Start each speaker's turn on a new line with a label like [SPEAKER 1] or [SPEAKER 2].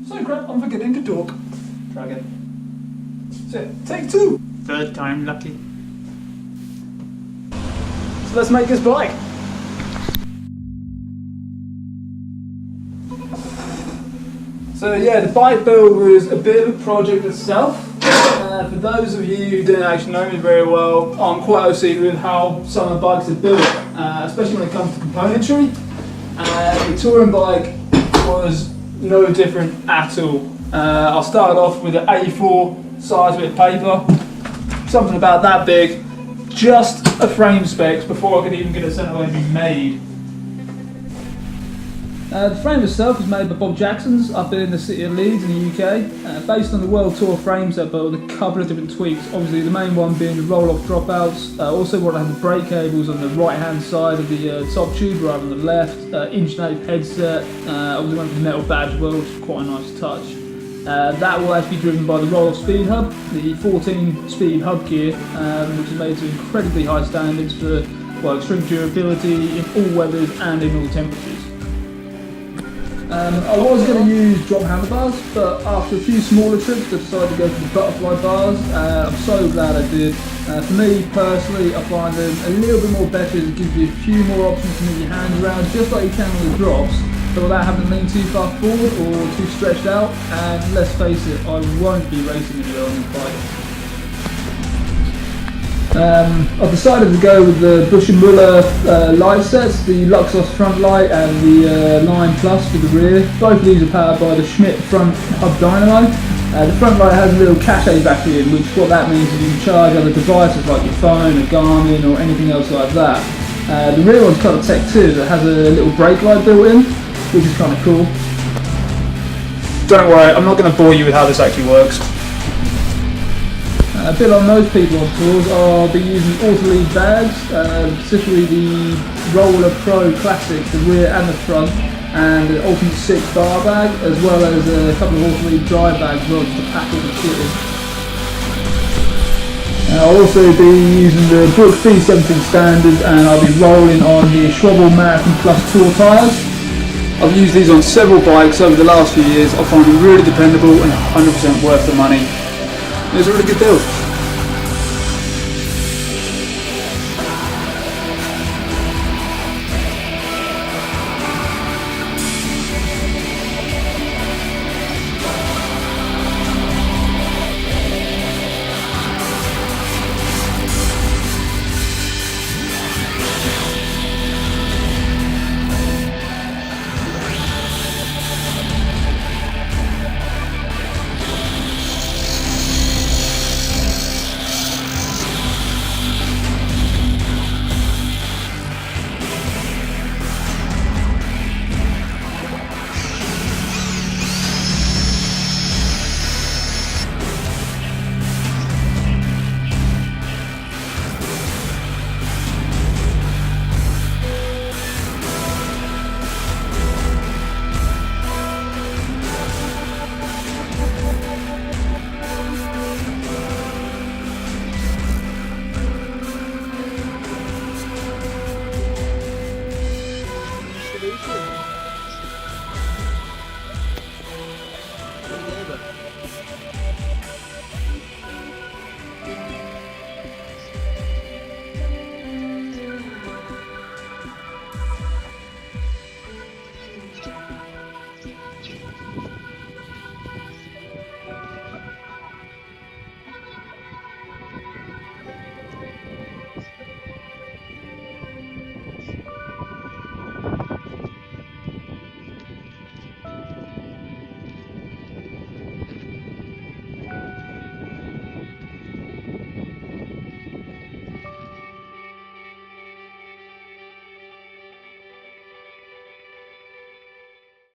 [SPEAKER 1] Sorry crap, I'm forgetting to talk. Try again. So, take two.
[SPEAKER 2] Third time lucky.
[SPEAKER 1] So let's make this bike. So yeah, the bike build was a bit of a project itself. For those of you who don't actually know me very well, I'm quite OCD with how some of the bikes are built, especially when it comes to componentry. The touring bike was no different at all. I started off with an A4 size bit of paper, something about that big, just a frame specs before I could even get it sent away to be made. The frame itself was made by Bob Jackson's up in the city of Leeds in the UK, based on the World Tour frame set, but with a couple of different tweaks. Obviously the main one being the roll-off dropouts. Also want to have the brake cables on the right-hand side of the top tube rather than the left. Inch-nape headset. Obviously went with the metal badge as well, which is quite a nice touch. That will actually be driven by the roll-off speed hub, the 14-speed hub gear, which is made to incredibly high standards for extreme durability in all weathers and in all temperatures. I was going to use drop handlebars, but after a few smaller trips I decided to go for the butterfly bars. I'm so glad I did. For me personally, I find them a little bit more better as it gives you a few more options to move your hands around, just like you can on the drops, but without having to lean too far forward or too stretched out. And let's face it, I won't be racing anywhere on this bike. I've decided to go with the Bush & Muller light sets, the Luxos front light and the Line Plus for the rear. Both of these are powered by the Schmidt front hub dynamo. The front light has a little cache battery in, which what that means is you can charge other devices like your phone, a Garmin or anything else like that. The rear one's kind of tech too, that has a little brake light built in, which is kind of cool. Don't worry, I'm not going to bore you with how this actually works. A bit like most people on tours, I'll be using Autolead bags, specifically the Roller Pro Classic, the rear and the front, and an Ultimate 6 bar bag, as well as a couple of Autolead dry bags as well, just to pack all the kit in. I'll also be using the Brook V17 standard, and I'll be rolling on the Schwalbe Marathon Plus Tour tyres. I've used these on several bikes over the last few years. I find them really dependable and 100% worth the money. It was a really good build.